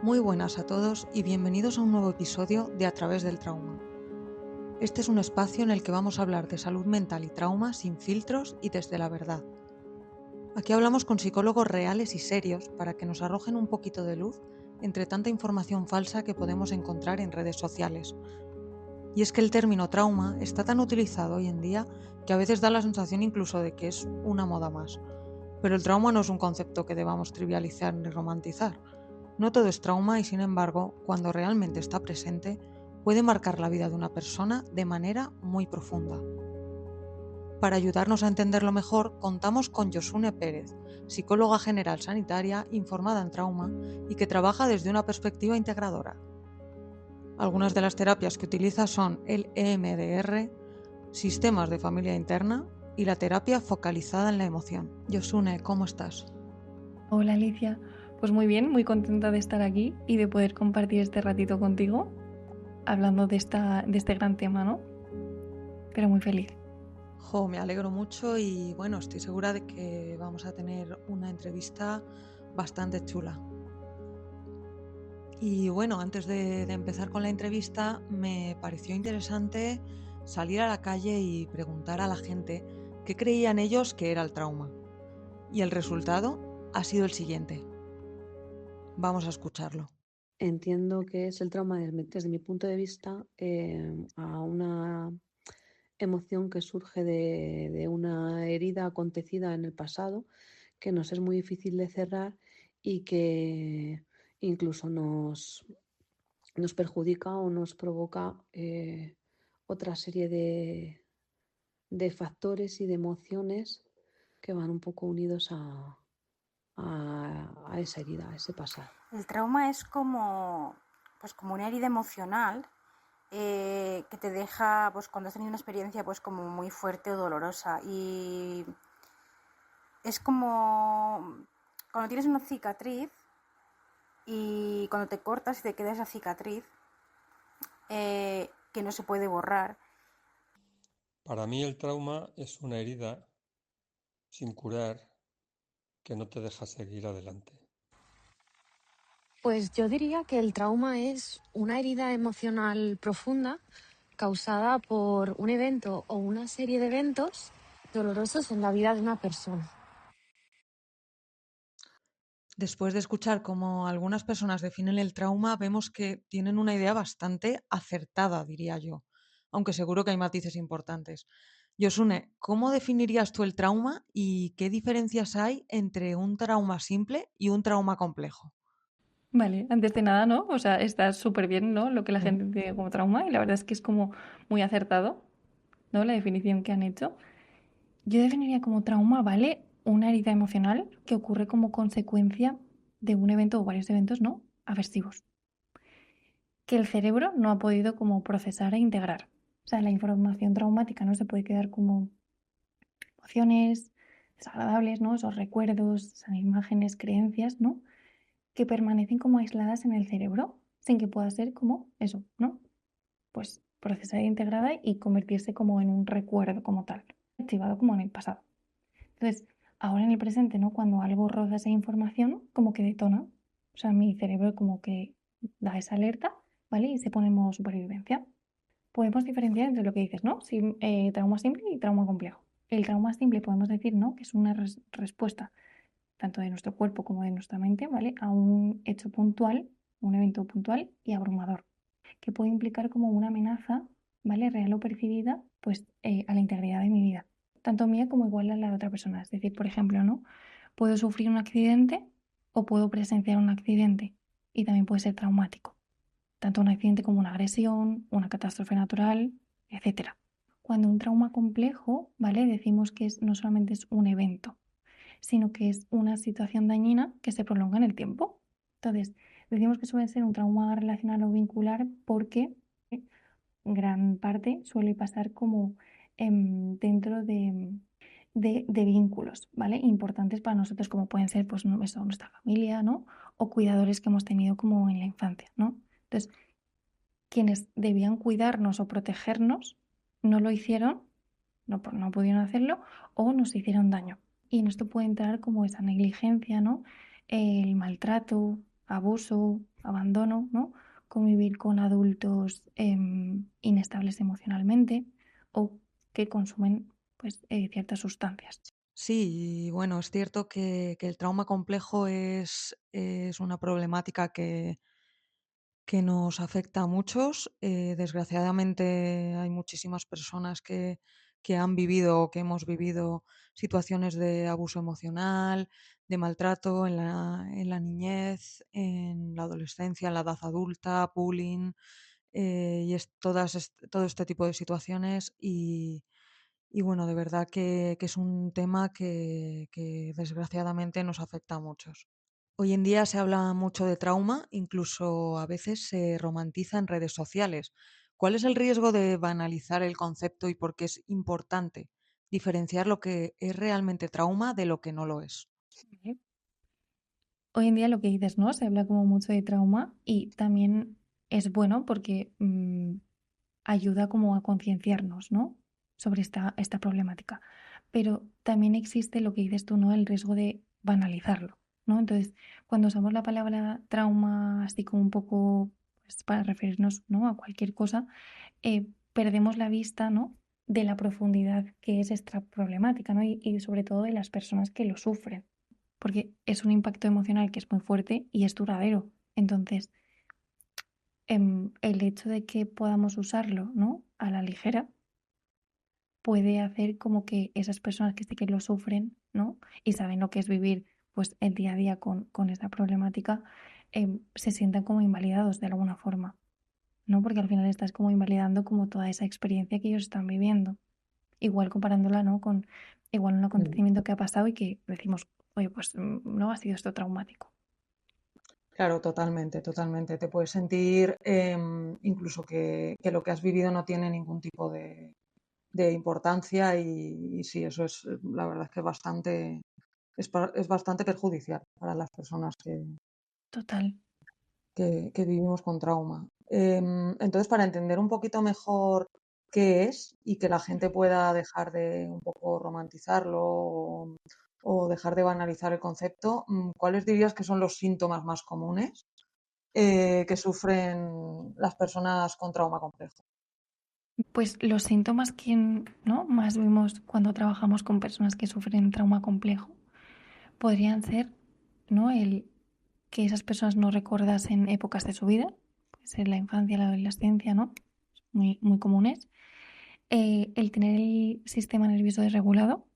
Muy buenas a todos y bienvenidos a un nuevo episodio de A través del trauma. Este es un espacio en el que vamos a hablar de salud mental y trauma sin filtros y desde la verdad. Aquí hablamos con psicólogos reales y serios para que nos arrojen un poquito de luz entre tanta información falsa que podemos encontrar en redes sociales. Y es que el término trauma está tan utilizado hoy en día que a veces da la sensación incluso de que es una moda más. Pero el trauma no es un concepto que debamos trivializar ni romantizar. No todo es trauma y, sin embargo, cuando realmente está presente, puede marcar la vida de una persona de manera muy profunda. Para ayudarnos a entenderlo mejor, contamos con Josune Pérez, psicóloga general sanitaria informada en trauma y que trabaja desde una perspectiva integradora. Algunas de las terapias que utiliza son el EMDR, sistemas de familia interna y la terapia focalizada en la emoción. Josune, ¿cómo estás? Hola Alicia, pues muy bien, muy contenta de estar aquí y de poder compartir este ratito contigo, hablando de este gran tema, ¿no? Pero muy feliz. Jo, me alegro mucho y bueno, estoy segura de que vamos a tener una entrevista bastante chula. Y bueno, antes de empezar con la entrevista, me pareció interesante salir a la calle y preguntar a la gente qué creían ellos que era el trauma. Y el resultado ha sido el siguiente. Vamos a escucharlo. Entiendo que es el trauma desde mi punto de vista a una emoción que surge de una herida acontecida en el pasado que nos es muy difícil de cerrar y que incluso nos perjudica o nos provoca otra serie de factores y de emociones que van un poco unidos a esa herida, a ese pasado. El trauma es como una herida emocional que te deja, pues cuando has tenido una experiencia pues como muy fuerte o dolorosa, y es como cuando tienes una cicatriz y cuando te cortas y te queda esa cicatriz que no se puede borrar. Para mí el trauma es una herida sin curar que no te deja seguir adelante. Pues yo diría que el trauma es una herida emocional profunda causada por un evento o una serie de eventos dolorosos en la vida de una persona. Después de escuchar cómo algunas personas definen el trauma, vemos que tienen una idea bastante acertada, diría yo, aunque seguro que hay matices importantes. Josune, ¿cómo definirías tú el trauma y qué diferencias hay entre un trauma simple y un trauma complejo? Vale, antes de nada, ¿no? O sea, está súper bien, ¿no? Lo que la gente tiene como trauma y la verdad es que es como muy acertado, ¿no? La definición que han hecho. Yo definiría como trauma, ¿vale? Una herida emocional que ocurre como consecuencia de un evento o varios eventos, ¿no? Aversivos, que el cerebro no ha podido como procesar e integrar. O sea, la información traumática no se puede quedar como emociones desagradables, ¿no? Esos recuerdos, esas imágenes, creencias, ¿no? Que permanecen como aisladas en el cerebro sin que pueda ser como eso, ¿no? Pues procesada e integrada y convertirse como en un recuerdo como tal, activado como en el pasado. Entonces, ahora en el presente, ¿no? Cuando algo roza esa información, como que detona. O sea, mi cerebro como que da esa alerta, ¿vale? Y se pone en modo supervivencia. Podemos diferenciar entre lo que dices, ¿no? Trauma simple y trauma complejo. El trauma simple podemos decir, ¿no? Que es una respuesta tanto de nuestro cuerpo como de nuestra mente, ¿vale? A un hecho puntual, un evento puntual y abrumador, que puede implicar como una amenaza, ¿vale? Real o percibida, pues a la integridad de mi vida, tanto mía como igual a la de otra persona. Es decir, por ejemplo, ¿no? Puedo sufrir un accidente o puedo presenciar un accidente y también puede ser traumático, tanto un accidente como una agresión, una catástrofe natural, etcétera. Cuando un trauma complejo, ¿vale? Decimos que no solamente es un evento, sino que es una situación dañina que se prolonga en el tiempo. Entonces, decimos que suele ser un trauma relacional o vincular porque gran parte suele pasar como dentro de vínculos, ¿vale? Importantes para nosotros, como pueden ser pues, nuestra familia, ¿no? O cuidadores que hemos tenido como en la infancia, ¿no? Entonces, quienes debían cuidarnos o protegernos no lo hicieron, no pudieron hacerlo o nos hicieron daño. Y en esto puede entrar como esa negligencia, ¿no? El maltrato abuso, abandono, ¿no? Convivir con adultos inestables emocionalmente o que consumen pues, ciertas sustancias. Sí, y bueno, es cierto que el trauma complejo es una problemática que nos afecta a muchos. Desgraciadamente hay muchísimas personas que han vivido o que hemos vivido situaciones de abuso emocional, de maltrato en la niñez, en la adolescencia, en la edad adulta, bullying, y todo este tipo de situaciones. Y bueno, de verdad que es un tema que desgraciadamente nos afecta a muchos. Hoy en día se habla mucho de trauma, incluso a veces se romantiza en redes sociales. ¿Cuál es el riesgo de banalizar el concepto y por qué es importante diferenciar lo que es realmente trauma de lo que no lo es? ¿Vale? Hoy en día lo que dices, ¿no? Se habla como mucho de trauma y también es bueno porque ayuda como a concienciarnos, ¿no? Sobre esta problemática. Pero también existe lo que dices tú, ¿no? El riesgo de banalizarlo, ¿no? Entonces, cuando usamos la palabra trauma así como un poco pues, para referirnos, ¿no? a cualquier cosa, perdemos la vista, ¿no? de la profundidad que es esta problemática, ¿no? Y sobre todo de las personas que lo sufren, porque es un impacto emocional que es muy fuerte y es duradero. Entonces, el hecho de que podamos usarlo, ¿no? a la ligera puede hacer como que esas personas que sí que lo sufren, ¿no? y saben lo que es vivir pues el día a día con esa problemática, se sientan como invalidados de alguna forma, ¿no? Porque al final estás como invalidando como toda esa experiencia que ellos están viviendo. Igual comparándola, ¿no? con igual un acontecimiento que ha pasado y que decimos, oye, pues no ha sido esto traumático. Claro, totalmente, totalmente. Te puedes sentir incluso que lo que has vivido no tiene ningún tipo de importancia y sí, eso es, la verdad es que es bastante perjudicial para las personas Total. que vivimos con trauma. Entonces, para entender un poquito mejor qué es y que la gente pueda dejar de un poco romantizarlo o dejar de banalizar el concepto, ¿cuáles dirías que son los síntomas más comunes que sufren las personas con trauma complejo? Pues los síntomas que ¿no? más vemos cuando trabajamos con personas que sufren trauma complejo podrían ser, ¿no? el que esas personas no recordasen épocas de su vida, puede ser la infancia, la adolescencia, ¿no? Muy, muy comunes. El tener el sistema nervioso desregulado,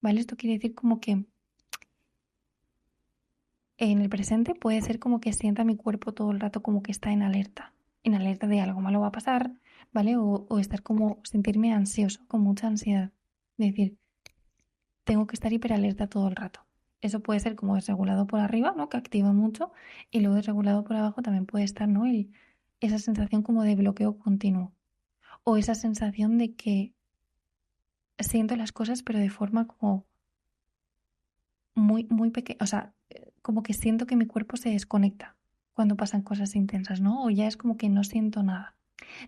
¿vale? Esto quiere decir como que en el presente puede ser como que sienta mi cuerpo todo el rato como que está en alerta de algo malo va a pasar, ¿vale? O estar como sentirme ansioso, con mucha ansiedad. Es decir, tengo que estar hiperalerta todo el rato. Eso puede ser como desregulado por arriba, ¿no? Que activa mucho, y luego desregulado por abajo también puede estar, ¿no? Esa sensación como de bloqueo continuo. O esa sensación de que siento las cosas pero de forma como muy, muy pequeña, o sea, como que siento que mi cuerpo se desconecta cuando pasan cosas intensas, ¿no? O ya es como que no siento nada.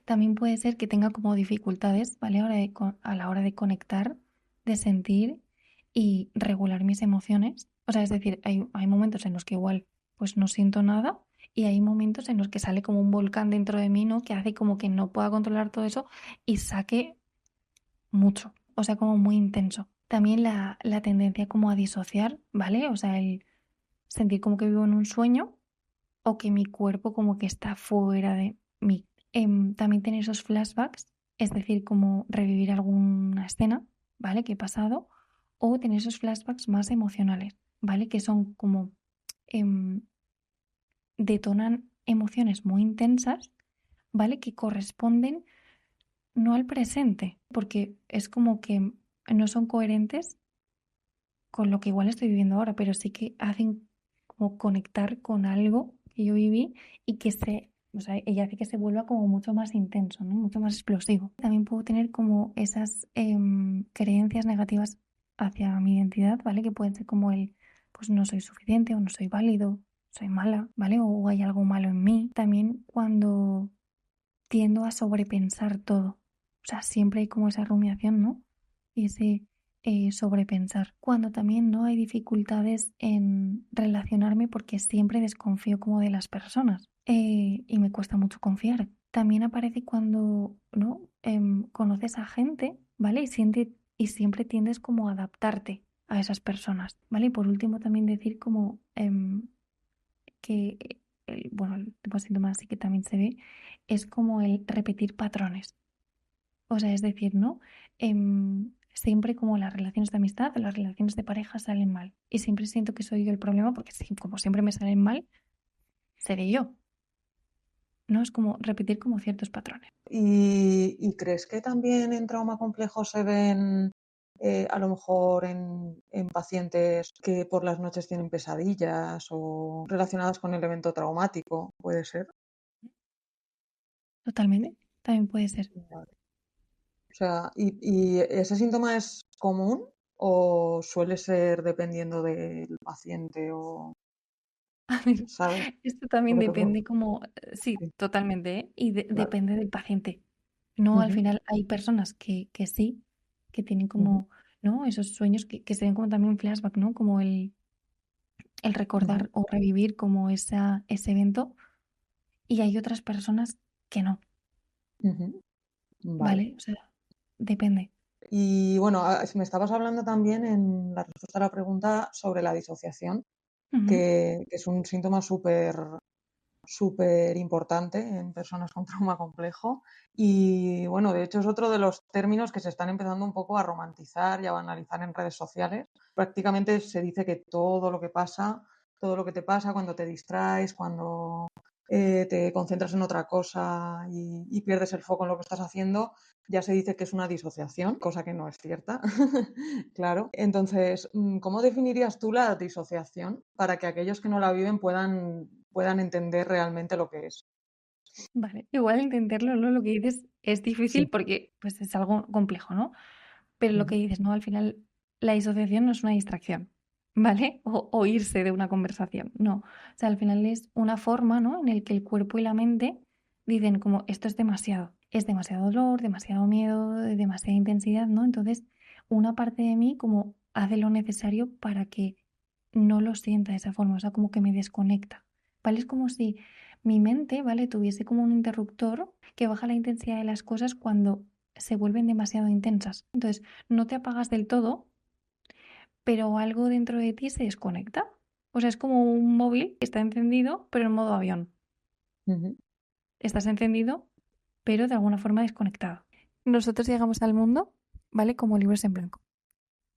También puede ser que tenga como dificultades, ¿vale? A la hora de conectar, de sentir y regular mis emociones. O sea, es decir, hay momentos en los que igual pues no siento nada y hay momentos en los que sale como un volcán dentro de mí, ¿no? Que hace como que no pueda controlar todo eso y saque mucho, o sea, como muy intenso. También la tendencia como a disociar, ¿vale? O sea, el sentir como que vivo en un sueño o que mi cuerpo como que está fuera de mí. También tener esos flashbacks, es decir, como revivir alguna escena, ¿vale? Que he pasado, o tener esos flashbacks más emocionales, ¿vale? Que son como em, detonan emociones muy intensas, ¿vale? Que corresponden no al presente, porque es como que no son coherentes con lo que igual estoy viviendo ahora, pero sí que hacen como conectar con algo que yo viví y que o sea, ella hace que se vuelva como mucho más intenso, ¿no? Mucho más explosivo. También puedo tener como esas creencias negativas hacia mi identidad, ¿vale? Que pueden ser como pues no soy suficiente o no soy válido, soy mala, ¿vale? O hay algo malo en mí. También cuando tiendo a sobrepensar todo. O sea, siempre hay como esa rumiación, ¿no? Y ese sobrepensar. Cuando también no hay dificultades en relacionarme porque siempre desconfío como de las personas y me cuesta mucho confiar. También aparece cuando ¿no? Conoces a gente, ¿vale? Y siempre tiendes como a adaptarte a esas personas, ¿vale? Y por último también decir como que, bueno, el tipo de síntomas sí que también se ve, es como el repetir patrones. O sea, es decir, ¿no? Siempre como las relaciones de amistad, las relaciones de pareja salen mal. Y siempre siento que soy yo el problema porque como siempre me salen mal, seré yo. ¿No? Es como repetir como ciertos patrones. ¿Y crees que también en trauma complejo se ven a lo mejor en pacientes que por las noches tienen pesadillas o relacionadas con el evento traumático? ¿Puede ser? Totalmente. También puede ser. Vale. O sea, ¿y ese síntoma es común o suele ser dependiendo del paciente o, A ver, ¿sabes? esto también Porque depende como, sí, sí, totalmente, ¿eh? Y claro. depende del paciente. No, al Ujú, final hay personas que sí, que tienen ujú, como, ¿no? Esos sueños que se ven como también flashback, ¿no? Como el ujú, recordar o revivir como ese evento. Y hay otras personas que no, ujú. Vale. ¿vale? O sea, depende. Y bueno, me estabas hablando también en la respuesta a la pregunta sobre la disociación, Ujú. que es un síntoma súper importante en personas con trauma complejo. Y bueno, de hecho es otro de los términos que se están empezando un poco a romantizar y a banalizar en redes sociales. Prácticamente se dice que todo lo que pasa, todo lo que te pasa cuando te distraes, cuando te concentras en otra cosa y pierdes el foco en lo que estás haciendo, ya se dice que es una disociación, cosa que no es cierta, claro. Entonces, ¿cómo definirías tú la disociación para que aquellos que no la viven puedan entender realmente lo que es? Vale, igual entenderlo, ¿no? Lo que dices es difícil Sí. porque pues es algo complejo, ¿no? Pero lo Ujú, que dices, ¿no? Al final la disociación no es una distracción, ¿vale? O irse de una conversación, no. O sea, al final es una forma, ¿no? En el que el cuerpo y la mente dicen como esto es demasiado dolor, demasiado miedo, demasiada intensidad, ¿no? Entonces, una parte de mí como hace lo necesario para que no lo sienta de esa forma, o sea, como que me desconecta, ¿vale? Es como si mi mente, ¿vale? Tuviese como un interruptor que baja la intensidad de las cosas cuando se vuelven demasiado intensas. Entonces, no te apagas del todo, pero algo dentro de ti se desconecta. O sea, es como un móvil que está encendido, pero en modo avión. ujú, Estás encendido, pero de alguna forma desconectado. Nosotros llegamos al mundo, ¿vale? Como libros en blanco.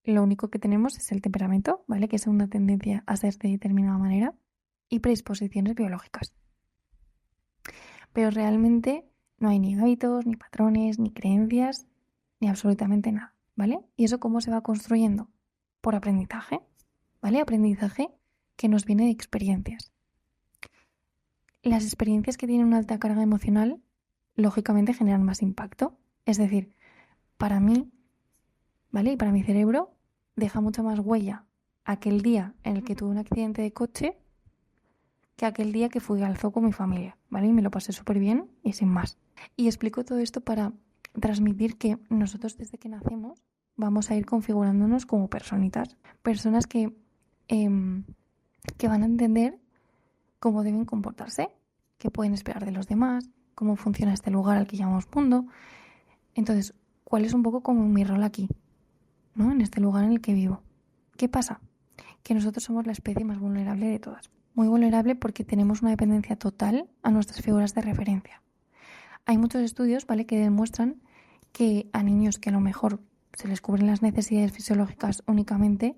Lo único que tenemos es el temperamento, ¿vale? Que es una tendencia a ser de determinada manera y predisposiciones biológicas. Pero realmente no hay ni hábitos, ni patrones, ni creencias, ni absolutamente nada, ¿vale? ¿Y eso cómo se va construyendo? Por aprendizaje, ¿vale? Aprendizaje que nos viene de experiencias. Las experiencias que tienen una alta carga emocional, lógicamente generan más impacto. Es decir, para mí, ¿vale? Y para mi cerebro, deja mucha más huella aquel día en el que tuve un accidente de coche que aquel día que fui al zoo con mi familia, ¿vale? Y me lo pasé súper bien y sin más. Y explico todo esto para transmitir que nosotros desde que nacemos vamos a ir configurándonos como personitas, personas em, que van a entender cómo deben comportarse, qué pueden esperar de los demás, cómo funciona este lugar al que llamamos mundo. Entonces, ¿cuál es un poco como mi rol aquí, ¿no? En este lugar en el que vivo? ¿Qué pasa? Que nosotros somos la especie más vulnerable de todas. Muy vulnerable porque tenemos una dependencia total a nuestras figuras de referencia. Hay muchos estudios, ¿vale?, que demuestran que a niños que a lo mejor se les cubren las necesidades fisiológicas únicamente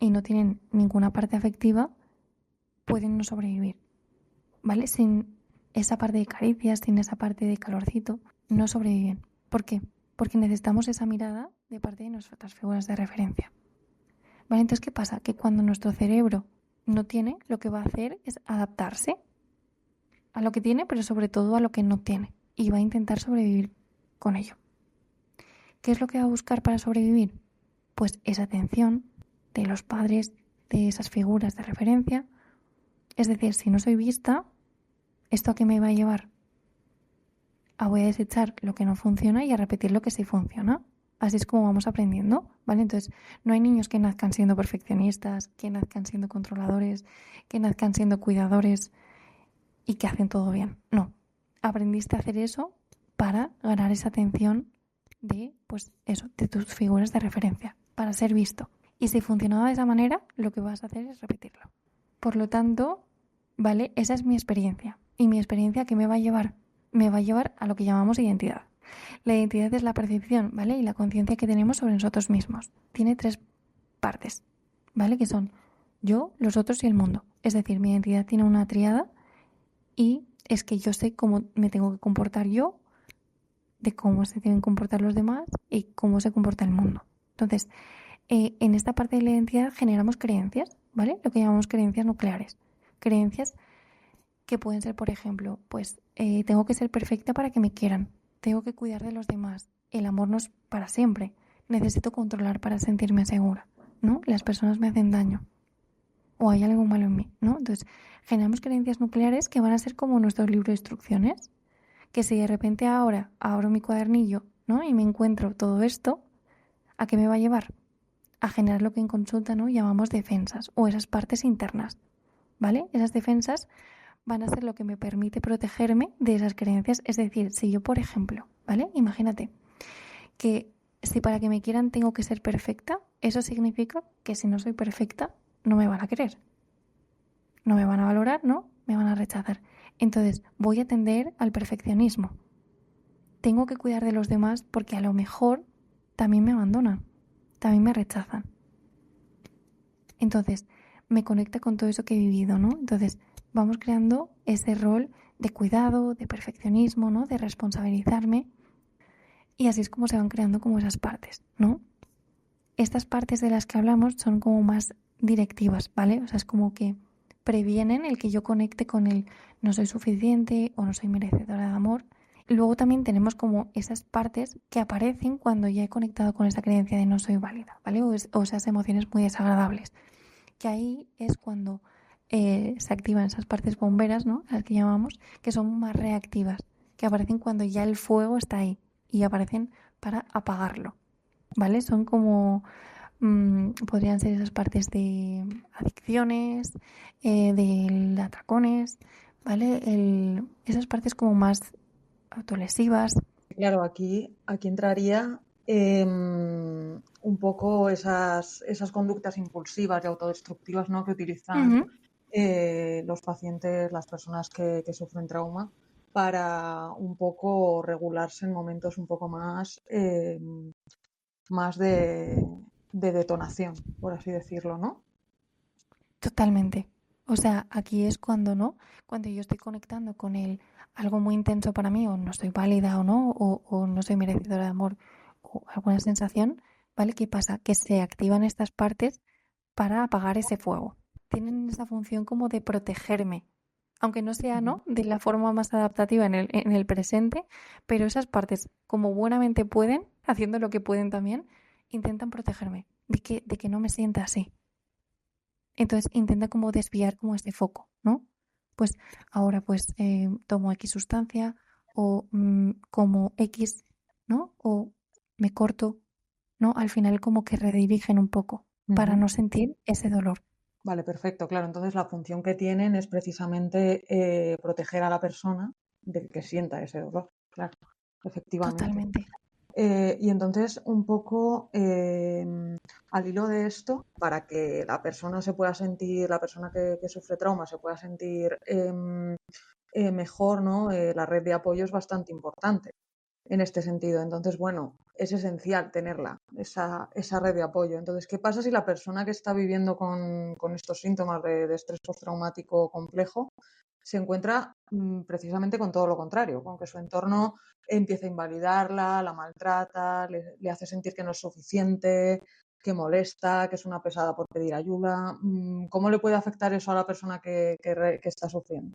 y no tienen ninguna parte afectiva, pueden no sobrevivir, ¿vale? Sin esa parte de caricias, sin esa parte de calorcito, no sobreviven. ¿Por qué? Porque necesitamos esa mirada de parte de nuestras figuras de referencia. ¿Vale? Entonces, ¿qué pasa? Que cuando nuestro cerebro no tiene, lo que va a hacer es adaptarse a lo que tiene, pero sobre todo a lo que no tiene. Y va a intentar sobrevivir con ello. ¿Qué es lo que va a buscar para sobrevivir? Pues esa atención de los padres, de esas figuras de referencia. Es decir, si no soy vista, ¿esto a qué me va a llevar? A voy a desechar lo que no funciona y a repetir lo que sí funciona. Así es como vamos aprendiendo, ¿vale? Entonces, no hay niños que nazcan siendo perfeccionistas, que nazcan siendo controladores, que nazcan siendo cuidadores y que hacen todo bien. No, aprendiste a hacer eso para ganar esa atención de, pues eso, de tus figuras de referencia, para ser visto. Y si funcionaba de esa manera, lo que vas a hacer es repetirlo. Por lo tanto, ¿vale? Esa es mi experiencia. ¿Y mi experiencia qué me va a llevar? Me va a llevar a lo que llamamos identidad. La identidad es la percepción, ¿vale? Y la conciencia que tenemos sobre nosotros mismos. Tiene 3 partes, ¿vale? Que son yo, los otros y el mundo. Es decir, mi identidad tiene una tríada y es que yo sé cómo me tengo que comportar yo, de cómo se deben comportar los demás y cómo se comporta el mundo. Entonces, en esta parte de la identidad generamos creencias, ¿vale? Lo que llamamos creencias nucleares. Creencias que pueden ser, por ejemplo, pues tengo que ser perfecta para que me quieran, tengo que cuidar de los demás, el amor no es para siempre, necesito controlar para sentirme segura, ¿no? Las personas me hacen daño o hay algo malo en mí, ¿no? Entonces, generamos creencias nucleares que van a ser como nuestro libro de instrucciones, que si de repente ahora abro mi cuadernillo, ¿no? Y me encuentro todo esto, ¿a qué me va a llevar? A generar lo que en consulta, ¿no? Llamamos defensas o esas partes internas, ¿vale? Esas defensas van a ser lo que me permite protegerme de esas creencias. Es decir, si yo, por ejemplo, ¿vale? Imagínate que si para que me quieran tengo que ser perfecta, eso significa que si no soy perfecta, no me van a querer. No me van a valorar, ¿no? Me van a rechazar. Entonces, voy a tender al perfeccionismo. Tengo que cuidar de los demás porque a lo mejor también me abandonan, también me rechazan. Entonces, me conecta con todo eso que he vivido, ¿no? Entonces, vamos creando ese rol de cuidado, de perfeccionismo, ¿no? De responsabilizarme. Y así es como se van creando como esas partes, ¿no? Estas partes de las que hablamos son como más directivas, ¿vale? O sea, es como que previenen el que yo conecte con el no soy suficiente o no soy merecedora de amor. Y luego también tenemos como esas partes que aparecen cuando ya he conectado con esa creencia de no soy válida, ¿vale? O esas emociones muy desagradables. Que ahí es cuando se activan esas partes bomberas, ¿no? Las que llamamos, que son más reactivas, que aparecen cuando ya el fuego está ahí y aparecen para apagarlo, ¿vale? Son como, podrían ser esas partes de adicciones, de atracones, ¿vale? Esas partes como más autolesivas. Claro, aquí entraría un poco esas conductas impulsivas y autodestructivas, ¿no? Que utilizan los pacientes, las personas que sufren trauma, para un poco regularse en momentos un poco más de detonación, por así decirlo, ¿no? Totalmente. O sea, aquí es cuando no, cuando yo estoy conectando con algo muy intenso para mí, o no soy válida o no, o no soy merecedora de amor, o alguna sensación, ¿vale? ¿Qué pasa? Que se activan estas partes para apagar ese fuego. Tienen esa función como de protegerme, aunque no sea, ¿no? De la forma más adaptativa en el presente, pero esas partes, como buenamente pueden, haciendo lo que pueden también, intentan protegerme de que no me sienta así. Entonces intenta como desviar como este foco, ¿no? Pues ahora pues tomo X sustancia o como X, ¿no? O me corto, ¿no? Al final como que redirigen un poco para no sentir ese dolor. Vale, perfecto, claro. Entonces la función que tienen es precisamente proteger a la persona del que sienta ese dolor, claro, efectivamente. Totalmente. Y entonces, un poco al hilo de esto, para que la persona se pueda sentir, la persona que sufre trauma se pueda sentir mejor, ¿no? La red de apoyo es bastante importante en este sentido. Entonces, bueno, es esencial tenerla, esa red de apoyo. Entonces, ¿qué pasa si la persona que está viviendo con estos síntomas de estrés postraumático complejo se encuentra precisamente con todo lo contrario, con que su entorno empieza a invalidarla, la maltrata, le hace sentir que no es suficiente, que molesta, que es una pesada por pedir ayuda? ¿Cómo le puede afectar eso a la persona que está sufriendo?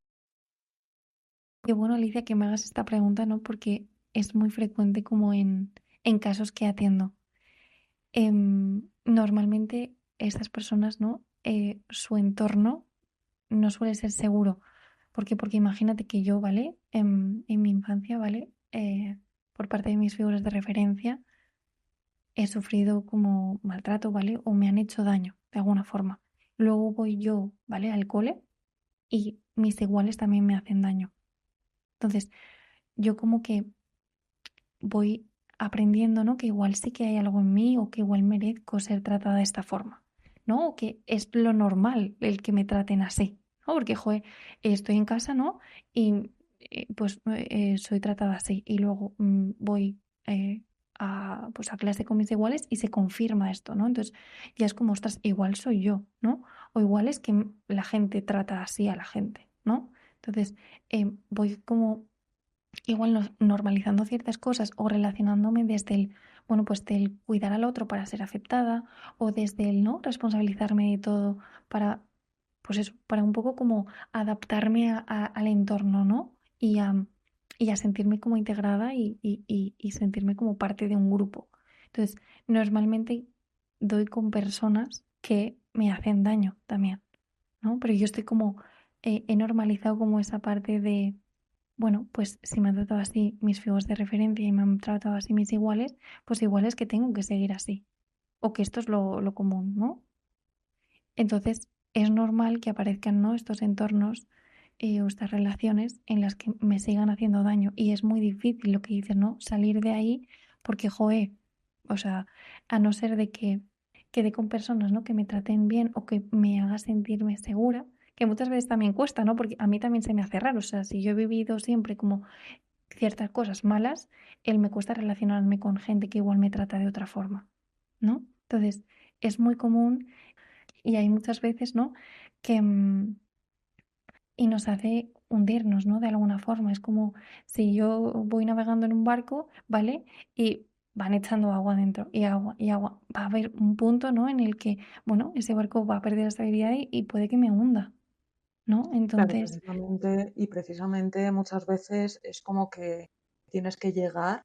Qué bueno, Alicia, que me hagas esta pregunta, ¿no? Porque es muy frecuente como en casos que atiendo. Normalmente estas personas, ¿no? Su entorno no suele ser seguro. ¿Por qué? Porque imagínate que yo, ¿vale? En mi infancia, ¿vale? Por parte de mis figuras de referencia, he sufrido como maltrato, ¿vale? O me han hecho daño de alguna forma. Luego voy yo, ¿vale? Al cole y mis iguales también me hacen daño. Entonces, yo como que voy aprendiendo, ¿no? Que igual sí que hay algo en mí o que igual merezco ser tratada de esta forma, ¿no? O que es lo normal el que me traten así, ¿no? Porque, joder, estoy en casa, ¿no? Y pues soy tratada así y luego voy pues a clase con mis iguales y se confirma esto, ¿no? Entonces ya es como, ostras, igual soy yo, ¿no? O igual es que la gente trata así a la gente, ¿no? Entonces voy como igual normalizando ciertas cosas o relacionándome desde el, bueno, pues del cuidar al otro para ser aceptada o desde el, ¿no? Responsabilizarme de todo para, pues eso, para un poco como adaptarme al entorno, ¿no? Y a sentirme como integrada y sentirme como parte de un grupo. Entonces, normalmente doy con personas que me hacen daño también, ¿no? Pero yo estoy como, he normalizado como esa parte de bueno, pues si me han tratado así mis figos de referencia y me han tratado así mis iguales, pues igual es que tengo que seguir así. O que esto es lo común, ¿no? Entonces, es normal que aparezcan, ¿no? Estos entornos o estas relaciones en las que me sigan haciendo daño. Y es muy difícil lo que dices, ¿no? Salir de ahí porque, joe, o sea, a no ser de que quede con personas, ¿no? Que me traten bien o que me haga sentirme segura, que muchas veces también cuesta, ¿no? Porque a mí también se me hace raro. O sea, si yo he vivido siempre como ciertas cosas malas, él me cuesta relacionarme con gente que igual me trata de otra forma, ¿no? Entonces, es muy común y hay muchas veces, ¿no? Que y nos hace hundirnos, ¿no? De alguna forma. Es como si yo voy navegando en un barco, ¿vale? Y van echando agua dentro y agua y agua. Va a haber un punto, ¿no? En el que, bueno, ese barco va a perder estabilidad y puede que me hunda, ¿no? Claro, Entonces, precisamente muchas veces es como que tienes que llegar,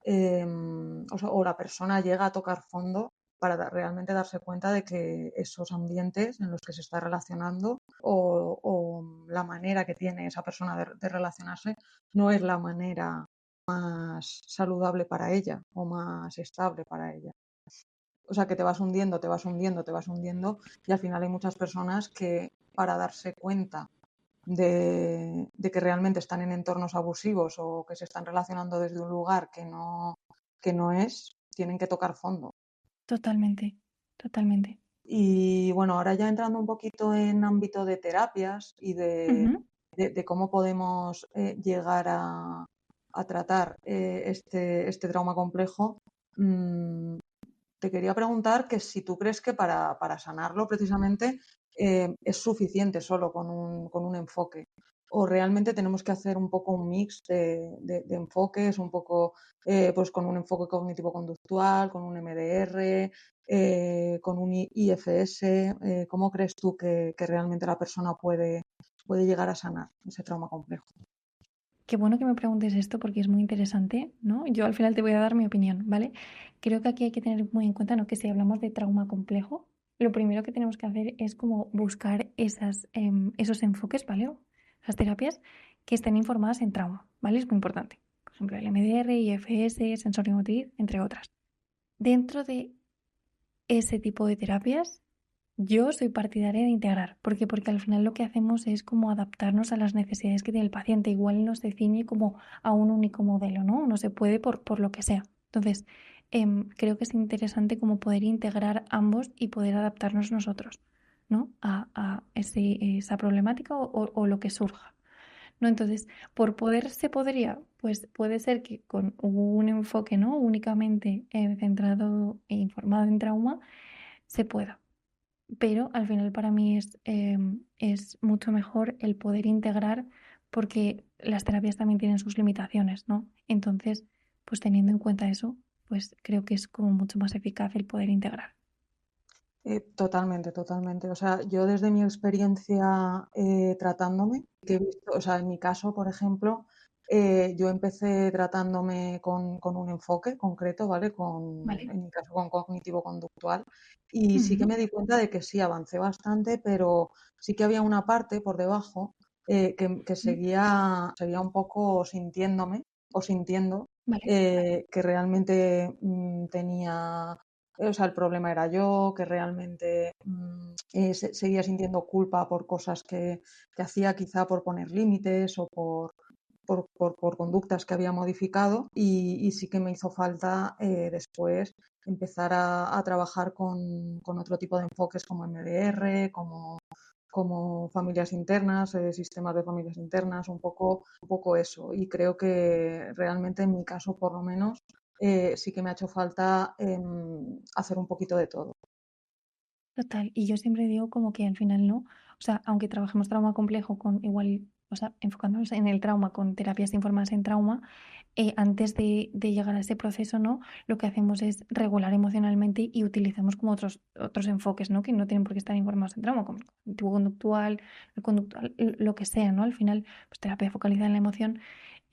o la persona llega a tocar fondo para realmente darse cuenta de que esos ambientes en los que se está relacionando o la manera que tiene esa persona de relacionarse no es la manera más saludable para ella o más estable para ella. O sea, que te vas hundiendo, te vas hundiendo, te vas hundiendo y al final hay muchas personas que para darse cuenta de que realmente están en entornos abusivos o que se están relacionando desde un lugar que no es, tienen que tocar fondo. totalmente, totalmente. Y bueno, ahora ya entrando un poquito en ámbito de terapias y Ujú. de cómo podemos llegar a tratar este trauma complejo, mm, te quería preguntar que si tú crees que para sanarlo precisamente es suficiente solo con un enfoque o realmente tenemos que hacer un poco un mix de enfoques, un poco pues con un enfoque cognitivo-conductual, con un MDR, con un IFS. ¿Cómo crees tú que realmente la persona puede llegar a sanar ese trauma complejo? Qué bueno que me preguntes esto porque es muy interesante, ¿no? Yo al final te voy a dar mi opinión, ¿vale? Creo que aquí hay que tener muy en cuenta, ¿no? Que si hablamos de trauma complejo, lo primero que tenemos que hacer es como buscar esos enfoques, ¿vale? Esas terapias que estén informadas en trauma, ¿vale? Es muy importante. Por ejemplo, el MDR, IFS, sensorimotriz, entre otras. Dentro de ese tipo de terapias, yo soy partidaria de integrar. ¿Por qué? Porque al final lo que hacemos es como adaptarnos a las necesidades que tiene el paciente. Igual no se ciñe como a un único modelo, ¿no? No se puede por lo que sea. Entonces, creo que es interesante como poder integrar ambos y poder adaptarnos nosotros, ¿no? A esa problemática o lo que surja. ¿No? Entonces, por poder se podría, pues puede ser que con un enfoque, ¿no? Únicamente centrado e informado en trauma, se pueda. Pero al final para mí es mucho mejor el poder integrar porque las terapias también tienen sus limitaciones, ¿no? Entonces, pues teniendo en cuenta eso, pues creo que es como mucho más eficaz el poder integrar. Totalmente, totalmente. O sea, yo desde mi experiencia tratándome, que he visto, o sea, en mi caso, por ejemplo, yo empecé tratándome con un enfoque concreto, ¿vale? Vale. En mi caso, con cognitivo-conductual. Y sí que Ujú. me di cuenta de que sí, avancé bastante, pero sí que había una parte por debajo que seguía un poco sintiéndome o sintiendo Vale. que realmente tenía, o sea, el problema era yo, que realmente seguía sintiendo culpa por cosas que hacía, quizá por poner límites o por conductas que había modificado, y sí que me hizo falta después empezar a trabajar con otro tipo de enfoques como MDR, como familias internas, sistemas de familias internas, un poco eso. Y creo que realmente en mi caso, por lo menos, sí que me ha hecho falta hacer un poquito de todo. Total, y yo siempre digo como que al final no, o sea, aunque trabajemos trauma complejo con igual, o sea, enfocándonos en el trauma con terapias informadas en trauma, antes de llegar a ese proceso, ¿no? Lo que hacemos es regular emocionalmente y utilizamos como otros enfoques, ¿no? Que no tienen por qué estar informados en trauma, como el cognitivo-conductual, el conductual, lo que sea, ¿no? Al final, pues terapia focalizada en la emoción,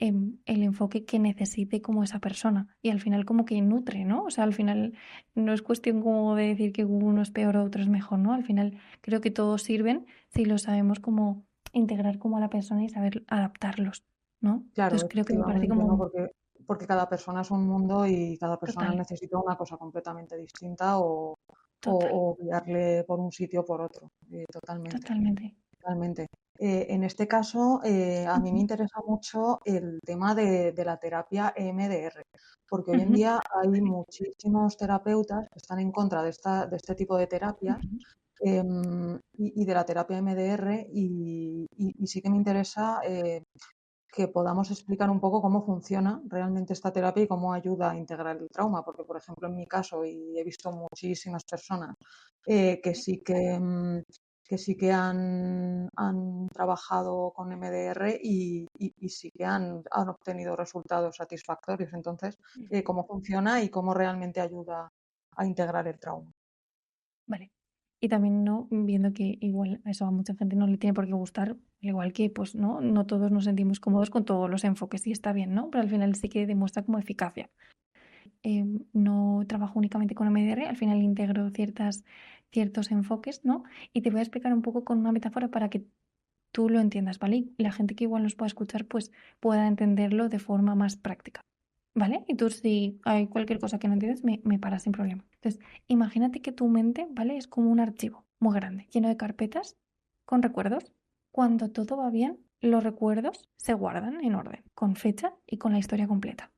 el enfoque que necesite como esa persona y al final como que nutre, ¿no? O sea, al final no es cuestión como de decir que uno es peor o otro es mejor, ¿no? Al final creo que todos sirven si lo sabemos como integrar como a la persona y saber adaptarlos, ¿no? Claro, Entonces creo que me parece efectivamente, ¿no? como Porque cada persona es un mundo y cada persona total, necesita una cosa completamente distinta total, o guiarle por un sitio o por otro. Totalmente, totalmente. totalmente. En este caso, a mí me Ujú, interesa mucho el tema de la terapia EMDR, porque hoy en ujú, día hay vale, muchísimos terapeutas que están en contra de este tipo de terapias, ujú, y de la terapia EMDR, y sí que me interesa que podamos explicar un poco cómo funciona realmente esta terapia y cómo ayuda a integrar el trauma, porque por ejemplo en mi caso, y he visto muchísimas personas que sí que han trabajado con MDR y sí que han obtenido resultados satisfactorios. Entonces, ujú. ¿cómo funciona y cómo realmente ayuda a integrar el trauma? Vale. Y también no viendo que igual a eso a mucha gente no le tiene por qué gustar, al igual que pues no todos nos sentimos cómodos con todos los enfoques y está bien, ¿no? Pero al final sí que demuestra como eficacia. No trabajo únicamente con MDR, al final integro ciertos enfoques, ¿no? Y te voy a explicar un poco con una metáfora para que tú lo entiendas, ¿vale? Y la gente que igual nos pueda escuchar, pues pueda entenderlo de forma más práctica, ¿vale? Y tú si hay cualquier cosa que no entiendes, me paras sin problema. Entonces, imagínate que tu mente, ¿vale? Es como un archivo muy grande, lleno de carpetas con recuerdos. Cuando todo va bien, los recuerdos se guardan en orden, con fecha y con la historia completa.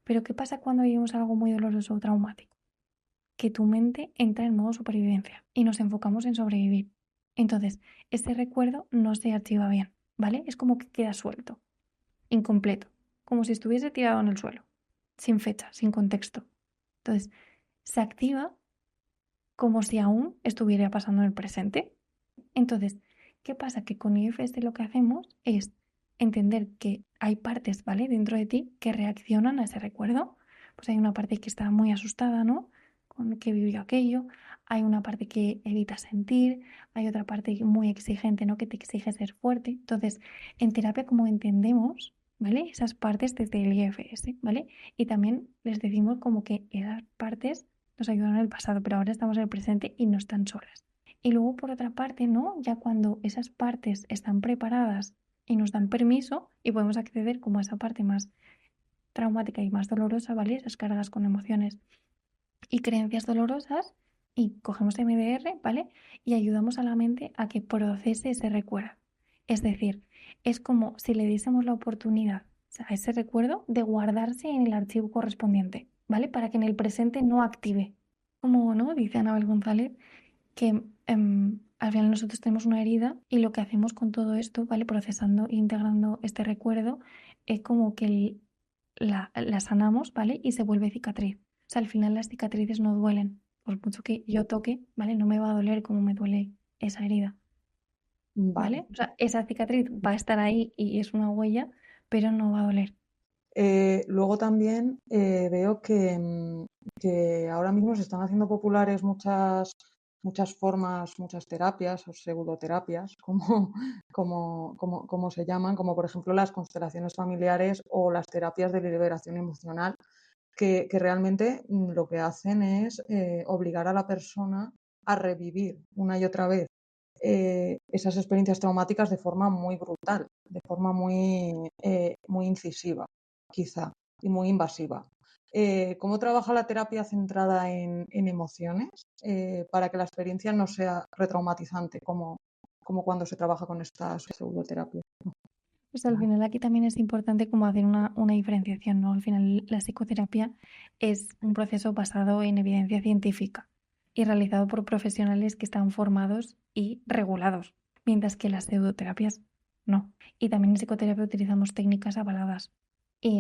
Pero ¿qué pasa cuando vivimos algo muy doloroso o traumático? Que tu mente entra en modo supervivencia y nos enfocamos en sobrevivir. Entonces, ese recuerdo no se archiva bien, ¿vale? Es como que queda suelto, incompleto, como si estuviese tirado en el suelo, sin fecha, sin contexto. Entonces, se activa como si aún estuviera pasando en el presente. Entonces, ¿qué pasa? Que con IFS lo que hacemos es entender que hay partes, ¿vale? Dentro de ti que reaccionan a ese recuerdo. Pues hay una parte que está muy asustada, ¿no? Con que vivió aquello. Hay una parte que evita sentir. Hay otra parte muy exigente, ¿no? Que te exige ser fuerte. Entonces, en terapia, como entendemos, ¿vale? Esas partes desde el IFS, ¿vale? Y también les decimos como que esas partes nos ayudaron en el pasado, pero ahora estamos en el presente y no están solas. Y luego, por otra parte, ¿no? Ya cuando esas partes están preparadas y nos dan permiso y podemos acceder como a esa parte más traumática y más dolorosa, ¿vale? Esas cargas con emociones y creencias dolorosas y cogemos MDR, ¿vale? Y ayudamos a la mente a que procese ese recuerdo. Es decir, es como si le diésemos la oportunidad a ese recuerdo de guardarse en el archivo correspondiente, ¿vale? Para que en el presente no active. Como, ¿no? Dice Anabel González, que al final nosotros tenemos una herida y lo que hacemos con todo esto, ¿vale? Procesando e integrando este recuerdo, es como que la sanamos, ¿vale? Y se vuelve cicatriz. O sea, al final las cicatrices no duelen. Por mucho que yo toque, ¿vale? No me va a doler como me duele esa herida, Vale. ¿vale? O sea, esa cicatriz va a estar ahí y es una huella, pero no va a doler. Luego también veo que ahora mismo se están haciendo populares muchas formas, muchas terapias o pseudoterapias, como se llaman, como por ejemplo las constelaciones familiares o las terapias de liberación emocional, que realmente lo que hacen es obligar a la persona a revivir una y otra vez esas experiencias traumáticas de forma muy brutal, de forma muy incisiva, quizá. y muy invasiva. ¿Cómo trabaja la terapia centrada en emociones para que la experiencia no sea retraumatizante como cuando se trabaja con estas pseudoterapias? Pues al final aquí también es importante como hacer una diferenciación, ¿no? Al final la psicoterapia es un proceso basado en evidencia científica y realizado por profesionales que están formados y regulados, mientras que las pseudoterapias no. Y también en psicoterapia utilizamos técnicas avaladas y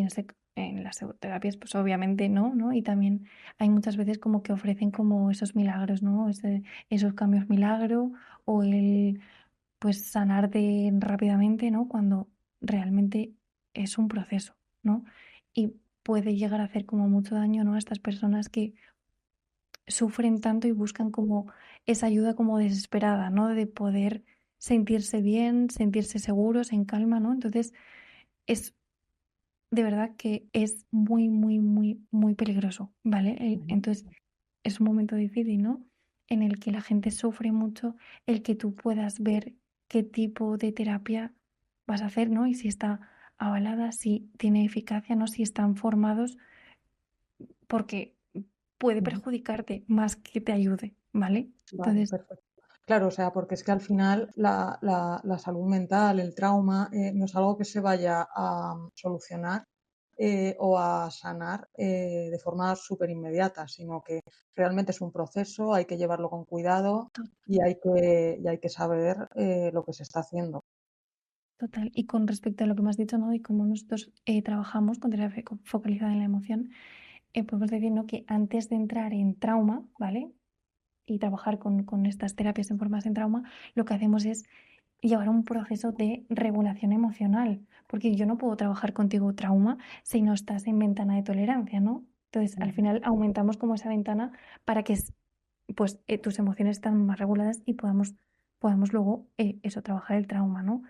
en las pseudoterapias pues obviamente no. Y también hay muchas veces como que ofrecen como esos milagros, ¿no? Esos cambios milagro o el pues sanarte rápidamente, ¿no? Cuando realmente es un proceso, ¿no? Y puede llegar a hacer como mucho daño, ¿no? A estas personas que sufren tanto y buscan como esa ayuda como desesperada, ¿no? De poder sentirse bien, sentirse seguros, en calma, ¿no? Entonces, es de verdad que es muy, muy, muy, muy peligroso, ¿vale? Entonces, es un momento difícil, ¿no? En el que la gente sufre mucho, el que tú puedas ver qué tipo de terapia vas a hacer, ¿no? Y si está avalada, si tiene eficacia, ¿no? Si están formados, porque puede Ujú. perjudicarte más que te ayude, ¿vale? Vale, Entonces, perfecto. Claro, o sea, porque es que al final la salud mental, el trauma, no es algo que se vaya a solucionar o a sanar de forma súper inmediata, sino que realmente es un proceso, hay que llevarlo con cuidado y hay que saber lo que se está haciendo. total. Y con respecto a lo que me has dicho, ¿no? Y cómo nosotros trabajamos con terapia focalizada en la emoción, podemos decir, ¿no? Que antes de entrar en trauma, ¿vale? Y trabajar con estas terapias en formas en trauma, lo que hacemos es llevar un proceso de regulación emocional, porque yo no puedo trabajar contigo trauma si no estás en ventana de tolerancia, ¿no? Entonces, al Ujú, final aumentamos como esa ventana para que pues, tus emociones estén más reguladas y podamos luego eso, trabajar el trauma, ¿no?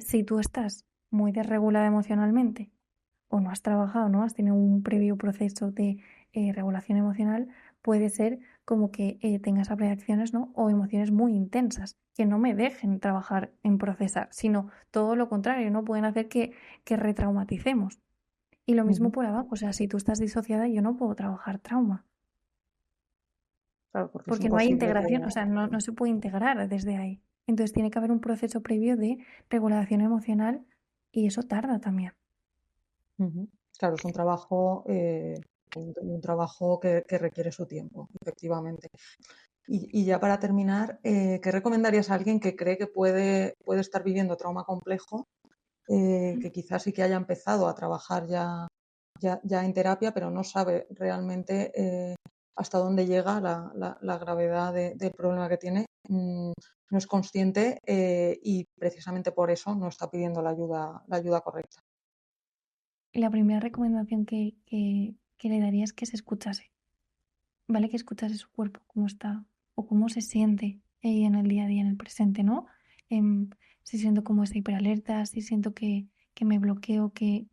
Si tú estás muy desregulada emocionalmente o no has trabajado, ¿no? Has tenido un previo proceso de regulación emocional, puede ser como que tengas reacciones, ¿no? O emociones muy intensas que no me dejen trabajar en procesar, sino todo lo contrario, ¿no? Pueden hacer que retraumaticemos. Y lo mismo ujú. por abajo, o sea, si tú estás disociada, yo no puedo trabajar trauma, Claro, porque es porque no hay imposible que... integración, o sea, no se puede integrar desde ahí. Entonces tiene que haber un proceso previo de regulación emocional y eso tarda también. Ujú. Claro, es un trabajo, un trabajo que requiere su tiempo, efectivamente. Y ya para terminar, ¿qué recomendarías a alguien que cree que puede estar viviendo trauma complejo, que quizás sí que haya empezado a trabajar ya en terapia, pero no sabe realmente hasta dónde llega la gravedad del problema que tiene? No es consciente y precisamente por eso no está pidiendo la ayuda correcta. La primera recomendación que le daría es que se escuchase, ¿vale? Que escuchase su cuerpo, cómo está o cómo se siente en el día a día, en el presente, ¿no? Em, si siento como esa hiperalerta, si siento que me bloqueo, que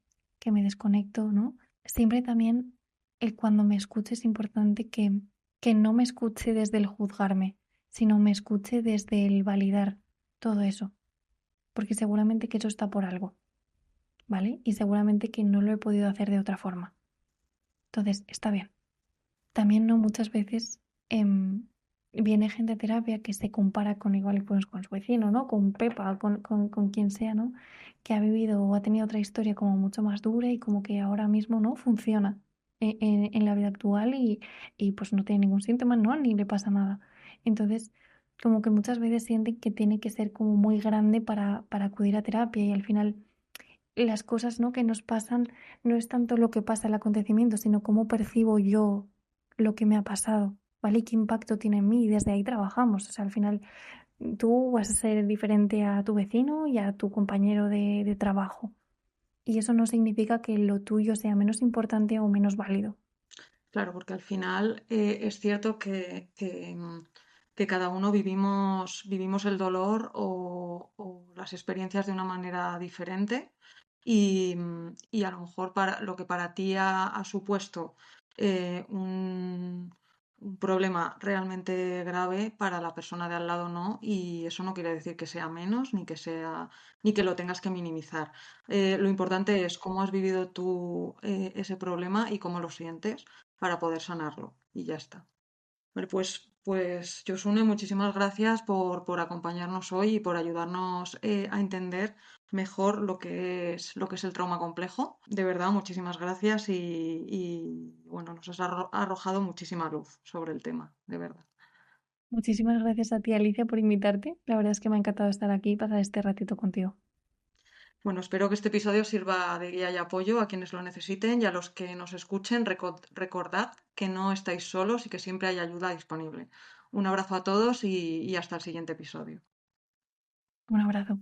me desconecto, ¿no? Siempre también el cuando me escuche es importante que no me escuche desde el juzgarme, sino me escuche desde el validar todo eso, porque seguramente que eso está por algo, ¿vale? Y seguramente que no lo he podido hacer de otra forma. Entonces, está bien. También no muchas veces viene gente a terapia que se compara con igual pues, con su vecino, ¿no? Con Pepa, con quien sea, ¿no? Que ha vivido o ha tenido otra historia como mucho más dura y como que ahora mismo no funciona en la vida actual y pues no tiene ningún síntoma, ¿no? Ni le pasa nada. Entonces, como que muchas veces sienten que tiene que ser como muy grande para acudir a terapia y al final las cosas, ¿no? que nos pasan no es tanto lo que pasa el acontecimiento, sino cómo percibo yo lo que me ha pasado, ¿vale? Y qué impacto tiene en mí. Y desde ahí trabajamos. O sea, al final tú vas a ser diferente a tu vecino y a tu compañero de trabajo. Y eso no significa que lo tuyo sea menos importante o menos válido. Claro, porque al final es cierto que cada uno vivimos el dolor o las experiencias de una manera diferente y a lo mejor lo que para ti ha supuesto un, un problema realmente grave, para la persona de al lado no, y eso no quiere decir que sea menos ni que lo tengas que minimizar. Lo importante es cómo has vivido tú ese problema y cómo lo sientes para poder sanarlo, y ya está. Vale, pues Josune, muchísimas gracias por acompañarnos hoy y por ayudarnos a entender mejor lo que es el trauma complejo. De verdad, muchísimas gracias bueno, nos has arrojado muchísima luz sobre el tema, de verdad. Muchísimas gracias a ti, Alicia, por invitarte. La verdad es que me ha encantado estar aquí y pasar este ratito contigo. Bueno, espero que este episodio sirva de guía y apoyo a quienes lo necesiten, y a los que nos escuchen, recordad que no estáis solos y que siempre hay ayuda disponible. Un abrazo a todos y hasta el siguiente episodio. Un abrazo.